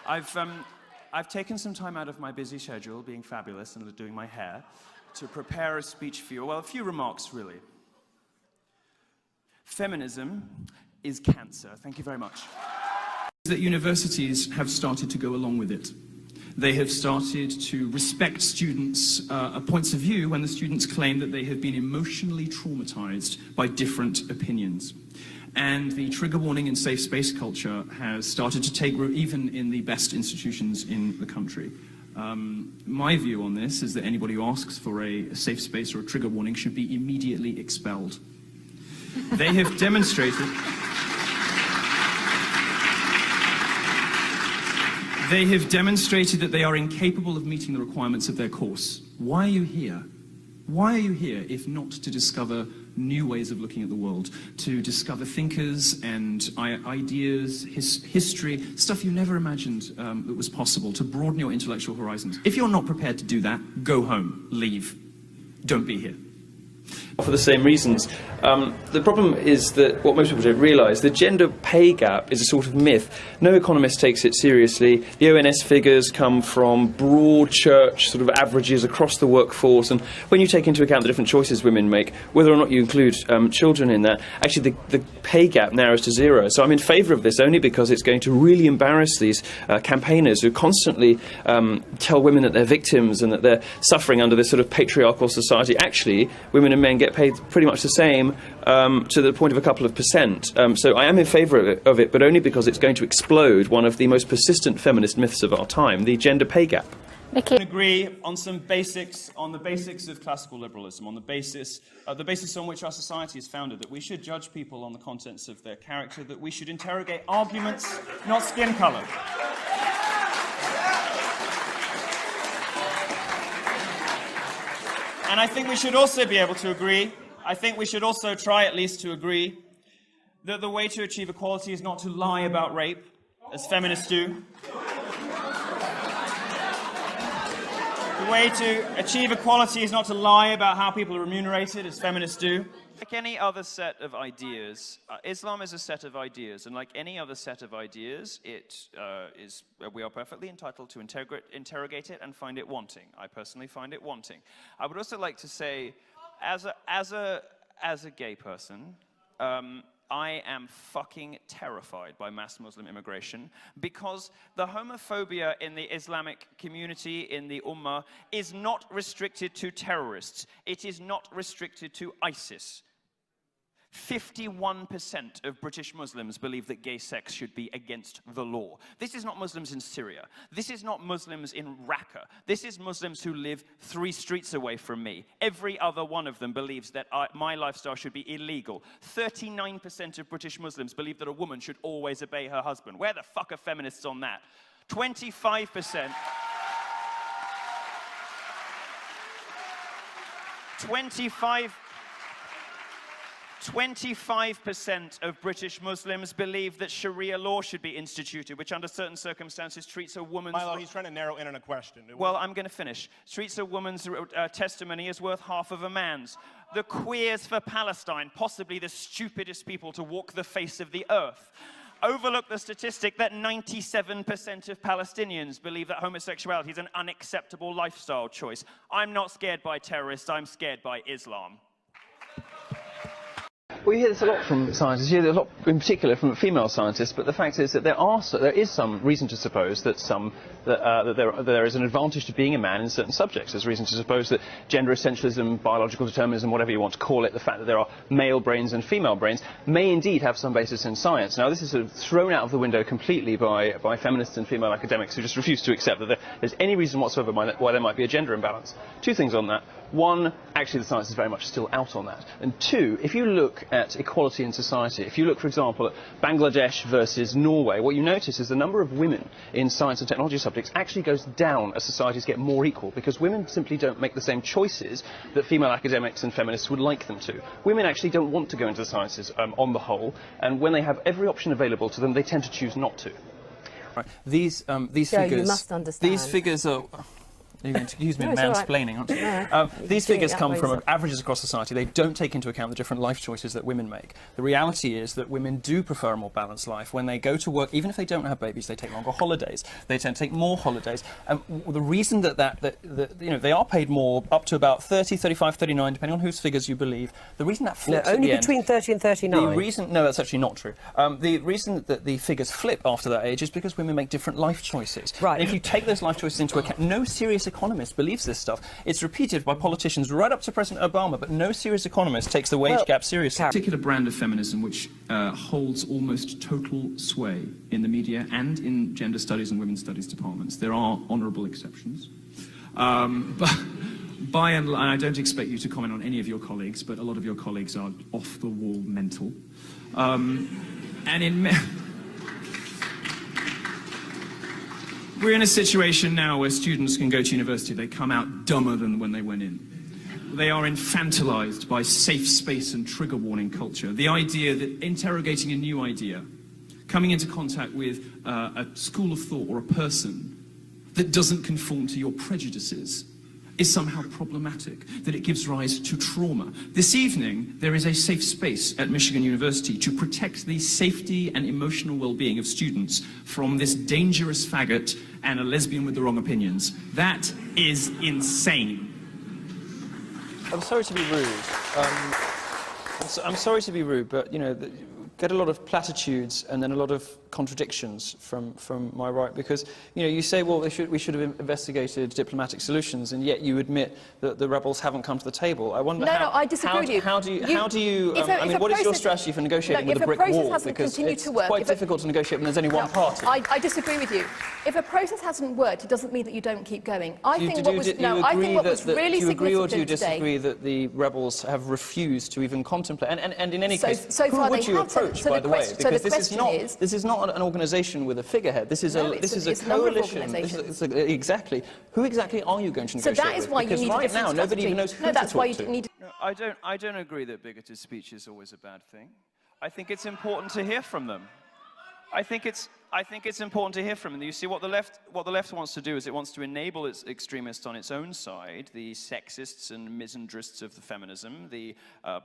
I've taken some time out of my busy schedule, being fabulous and doing my hair, to prepare a speech for you. Well, a few remarks, really. Feminism is cancer. Thank you very much. That universities have started to go along with it. They have started to respect students' points of view when the students claim that they have been emotionally traumatized by different opinions. And the trigger warning and safe space culture has started to take root even in the best institutions in the country. My view on this is that anybody who asks for a safe space or a trigger warning should be immediately expelled. They have demonstrated... They have demonstrated that they are incapable of meeting the requirements of their course. Why are you here? Why are you here if not to discover new ways of looking at the world, to discover thinkers and ideas, history, stuff you never imagined that was possible, to broaden your intellectual horizons? If you're not prepared to do that, go home, leave. Don't be here. For the same reasons. The problem is that what most people don't realise, the gender pay gap is a sort of myth. No economist takes it seriously. The ONS figures come from broad church sort of averages across the workforce, and when you take into account the different choices women make, whether or not you include children in that, actually the pay gap narrows to zero. So I'm in favour of this only because it's going to really embarrass these campaigners who constantly tell women that they're victims and that they're suffering under this sort of patriarchal society. Actually, women and men get paid pretty much the same, to the point of a couple of percent. So I am in favour of it, but only because it's going to explode one of the most persistent feminist myths of our time, the gender pay gap. Okay. Agree on some basics, on the basics of classical liberalism, on the basis on which our society is founded, that we should judge people on the contents of their character, that we should interrogate arguments, not skin colour. And I think we should also be able to agree, I think we should also try at least to agree, that the way to achieve equality is not to lie about rape, as feminists do. The way to achieve equality is not to lie about how people are remunerated, as feminists do. Like any other set of ideas, Islam is a set of ideas, and like any other set of ideas, we are perfectly entitled to interrogate it and find it wanting. I personally find it wanting. I would also like to say, as a gay person, I am fucking terrified by mass Muslim immigration, because the homophobia in the Islamic community, in the Ummah, is not restricted to terrorists. It is not restricted to ISIS. 51% of British Muslims believe that gay sex should be against the law. This is not Muslims in Syria. This is not Muslims in Raqqa. This is Muslims who live 3 streets away from me. Every other one of them believes that my lifestyle should be illegal. 39% of British Muslims believe that a woman should always obey her husband. Where the fuck are feminists on that? 25%. 25% of British Muslims believe that Sharia law should be instituted, which under certain circumstances treats a woman's... Milo, he's trying to narrow in on a question. Well, I'm going to finish. Treats a woman's testimony as worth half of a man's. The Queers for Palestine, possibly the stupidest people to walk the face of the earth, overlook the statistic that 97% of Palestinians believe that homosexuality is an unacceptable lifestyle choice. I'm not scared by terrorists, I'm scared by Islam. Well, you hear this a lot from scientists, you hear this a lot in particular from female scientists, but the fact is that there is some reason to suppose that there is an advantage to being a man in certain subjects. There's reason to suppose that gender essentialism, biological determinism, whatever you want to call it, the fact that there are male brains and female brains, may indeed have some basis in science. Now, this is sort of thrown out of the window completely by feminists and female academics who just refuse to accept that there's any reason whatsoever why there might be a gender imbalance. 2 things on that. 1, actually the science is very much still out on that. And 2, if you look at equality in society, if you look, for example, at Bangladesh versus Norway, what you notice is the number of women in science and technology subjects actually goes down as societies get more equal, because women simply don't make the same choices that female academics and feminists would like them to. Women actually don't want to go into the sciences on the whole, and when they have every option available to them, they tend to choose not to. Right. These Joe, figures... you must understand. These figures are... You're going to accuse me of No, it's all right. mansplaining, aren't you? No, These doing it figures that come way, from so- averages across society. They don't take into account the different life choices that women make. The reality is that women do prefer a more balanced life. When they go to work, even if they don't have babies, they take longer holidays. They tend to take more holidays. The reason that you know, they are paid more, up to about 30, 35, 39, depending on whose figures you believe. The reason that No, flips at only the end, between 30 and 39. no, that's actually not true. The reason that the figures flip after that age is because women make different life choices. Right. And if you take those life choices into account, no serious economist believes this stuff. It's repeated by politicians right up to President Obama, but no serious economist takes the wage gap seriously. A particular brand of feminism which holds almost total sway in the media and in gender studies and women's studies departments. There are honourable exceptions. But by and large, I don't expect you to comment on any of your colleagues, but a lot of your colleagues are off-the-wall mental. We're in a situation now where students can go to university, they come out dumber than when they went in. They are infantilized by safe space and trigger warning culture. The idea that interrogating a new idea, coming into contact with a school of thought or a person that doesn't conform to your prejudices is somehow problematic, that it gives rise to trauma. This evening, there is a safe space at Michigan University to protect the safety and emotional well-being of students from this dangerous faggot and a lesbian with the wrong opinions. That is insane. I'm sorry to be rude. I'm sorry to be rude, but, you know, get a lot of platitudes and then a lot of contradictions from my right, because, you know, you say, well, we should have investigated diplomatic solutions, and yet you admit that the rebels haven't come to the table. I wonder No, I disagree with you. How do you I mean, what is your strategy for negotiating with a brick wall? Because it's quite difficult to negotiate when there's only one party. I disagree with you. If a process hasn't worked, it doesn't mean that you don't keep going. I think what was really do you agree or do you significant disagree today. that the rebels have refused to even contemplate? And in any case, so who far would they you have to- approach, so by the the way? question- so the Because this is not an organisation with a figurehead. This is No, a it's a number of coalition. organisations. Exactly. Who exactly are you going to So negotiate that is with? why you Because need a right different now strategy. nobody even knows who No, that's to why talk you to. need. No, I don't agree that bigoted speech is always a bad thing. I think it's important to hear from them. I think it's important to hear from them. You see, what the left wants to do is it wants to enable its extremists on its own side, the sexists and misandrists of the feminism, the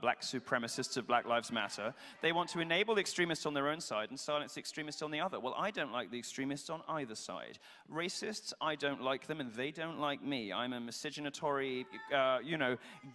black supremacists of Black Lives Matter. They want to enable the extremists on their own side and silence the extremists on the other. Well, I don't like the extremists on either side. Racists, I don't like them, and they don't like me. I'm a miscegenatory,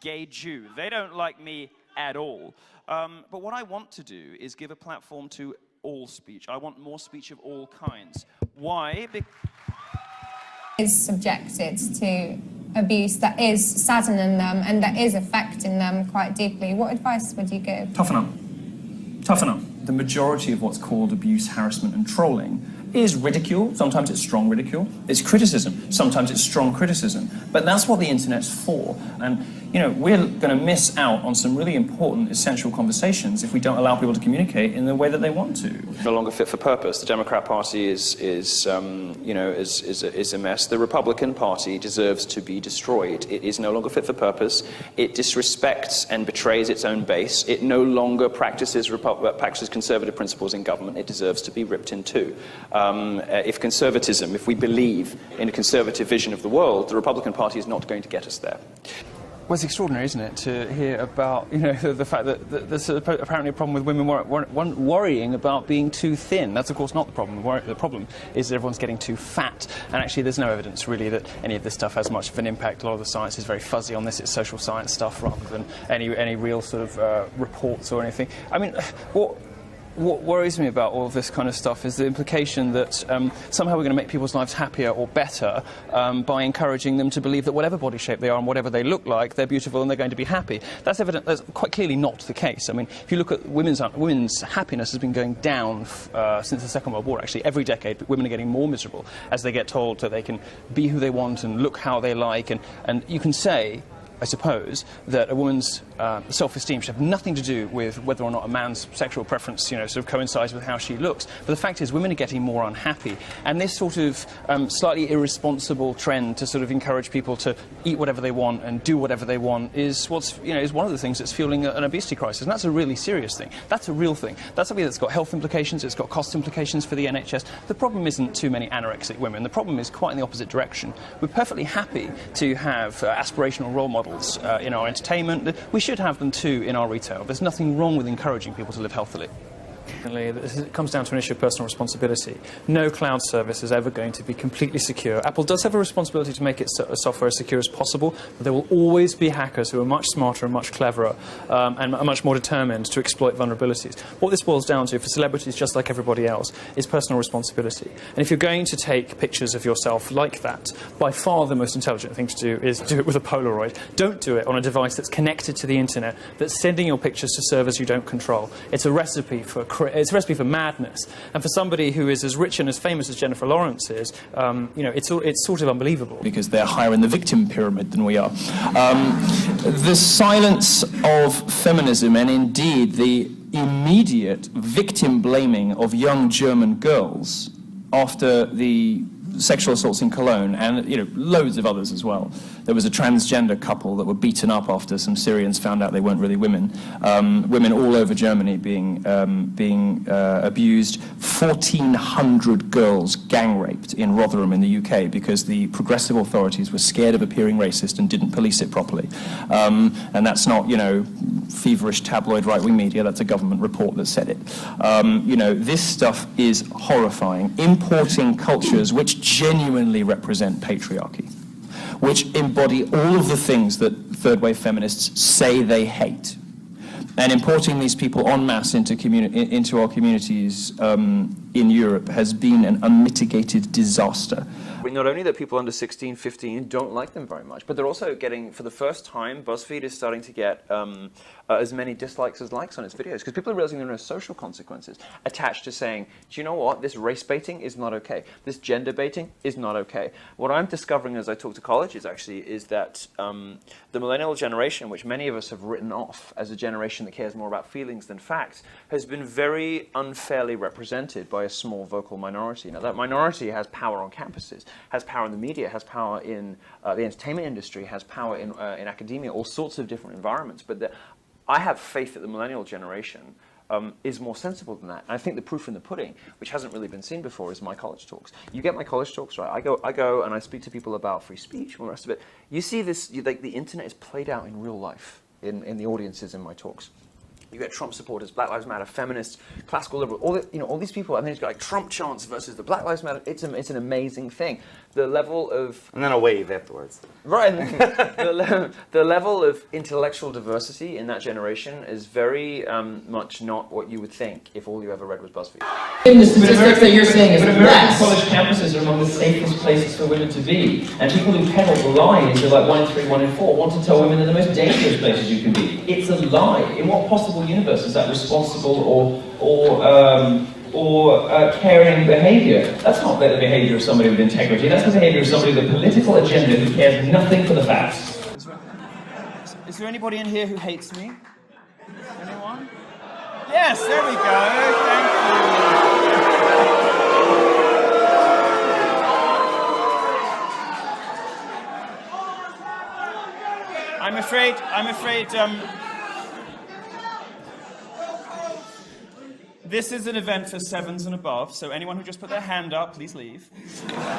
gay Jew. They don't like me at all. But what I want to do is give a platform to all speech. I want more speech of all kinds. Why? Is subjected to abuse that is saddening them and that is affecting them quite deeply. What advice would you give? Toughen up. Toughen up. The majority of what's called abuse, harassment and trolling is ridicule. Sometimes it's strong ridicule. It's criticism. Sometimes it's strong criticism. But that's what the internet's for. And, you know, we're going to miss out on some really important, essential conversations if we don't allow people to communicate in the way that they want to. No longer fit for purpose. The Democrat Party is a mess. The Republican Party deserves to be destroyed. It is no longer fit for purpose. It disrespects and betrays its own base. It no longer practices conservative principles in government. It deserves to be ripped in two. If we believe in a conservative vision of the world, the Republican Party is not going to get us there. Well, it's extraordinary, isn't it, to hear about, you know, the fact that there's apparently a problem with women worrying about being too thin. That's, of course, not the problem. The problem is that everyone's getting too fat. And actually, there's no evidence, really, that any of this stuff has much of an impact. A lot of the science is very fuzzy on this. It's social science stuff rather than any real sort of reports or anything. I mean, what worries me about all of this kind of stuff is the implication that somehow we're going to make people's lives happier or better by encouraging them to believe that whatever body shape they are and whatever they look like, they're beautiful and they're going to be happy. That's evident. That's quite clearly not the case. I mean, if you look at women's happiness has been going down since the Second World War. Actually, every decade, women are getting more miserable as they get told that they can be who they want and look how they like. And you can say, I suppose, that a woman's self-esteem should have nothing to do with whether or not a man's sexual preference, you know, sort of coincides with how she looks. But the fact is, women are getting more unhappy, and this sort of slightly irresponsible trend to sort of encourage people to eat whatever they want and do whatever they want is is one of the things that's fueling an obesity crisis, and that's a really serious thing. That's a real thing. That's something that's got health implications. It's got cost implications for the NHS. The problem isn't too many anorexic women. The problem is quite in the opposite direction. We're perfectly happy to have aspirational role models in our entertainment. We should have them too in our retail. There's nothing wrong with encouraging people to live healthily. It comes down to an issue of personal responsibility. No cloud service is ever going to be completely secure. Apple does have a responsibility to make its software as secure as possible, but there will always be hackers who are much smarter and much cleverer and are much more determined to exploit vulnerabilities. What this boils down to, for celebrities just like everybody else, is personal responsibility. And if you're going to take pictures of yourself like that, by far the most intelligent thing to do is do it with a Polaroid. Don't do it on a device that's connected to the internet, that's sending your pictures to servers you don't control. It's a recipe for madness, and for somebody who is as rich and as famous as Jennifer Lawrence is, it's sort of unbelievable. Because they're higher in the victim pyramid than we are. The silence of feminism, and indeed the immediate victim blaming of young German girls after the sexual assaults in Cologne, and loads of others as well. There was a transgender couple that were beaten up after some Syrians found out they weren't really women. Women all over Germany being abused. 1,400 girls gang raped in Rotherham in the UK because the progressive authorities were scared of appearing racist and didn't police it properly. And that's not, feverish tabloid right-wing media. That's a government report that said it. This stuff is horrifying. Importing cultures which genuinely represent patriarchy, which embody all of the things that third-wave feminists say they hate, and importing these people en masse into our communities in Europe has been an unmitigated disaster. Not only that people under 16, 15 don't like them very much, but they're also getting, for the first time, BuzzFeed is starting to get as many dislikes as likes on its videos, because people are realizing there are no social consequences attached to saying, do you know what, this race baiting is not okay, this gender baiting is not okay. What I'm discovering as I talk to colleges, actually, is that the millennial generation, which many of us have written off as a generation that cares more about feelings than facts, has been very unfairly represented by a small vocal minority. Now, that minority has power on campuses, has power in the media, has power in the entertainment industry, has power in academia, all sorts of different environments. But I have faith that the millennial generation is more sensible than that. And I think the proof in the pudding, which hasn't really been seen before, is my college talks. You get my college talks, right? I go and I speak to people about free speech and all the rest of it. You see this, like the internet is played out in real life in the audiences in my talks. You get Trump supporters, Black Lives Matter, feminists, classical liberal, all these people, and then you've got like Trump chants versus the Black Lives Matter. It's an amazing thing. The level of... And then a wave afterwards. Right. The level of intellectual diversity in that generation is very much not what you would think if all you ever read was BuzzFeed. In the statistics that you're saying is less. College campuses are among the safest places for women to be, and people who peddle the lies are like 1 in 3, 1 in 4 want to tell women they're the most dangerous places you can be. It's a lie. In what possible universe is that responsible or caring behaviour? That's not the behaviour of somebody with integrity. That's the behaviour of somebody with a political agenda who cares nothing for the facts. Is there anybody in here who hates me? Anyone? Yes, there we go. Thank you. I'm afraid. This is an event for 7s and above, so anyone who just put their hand up, please leave.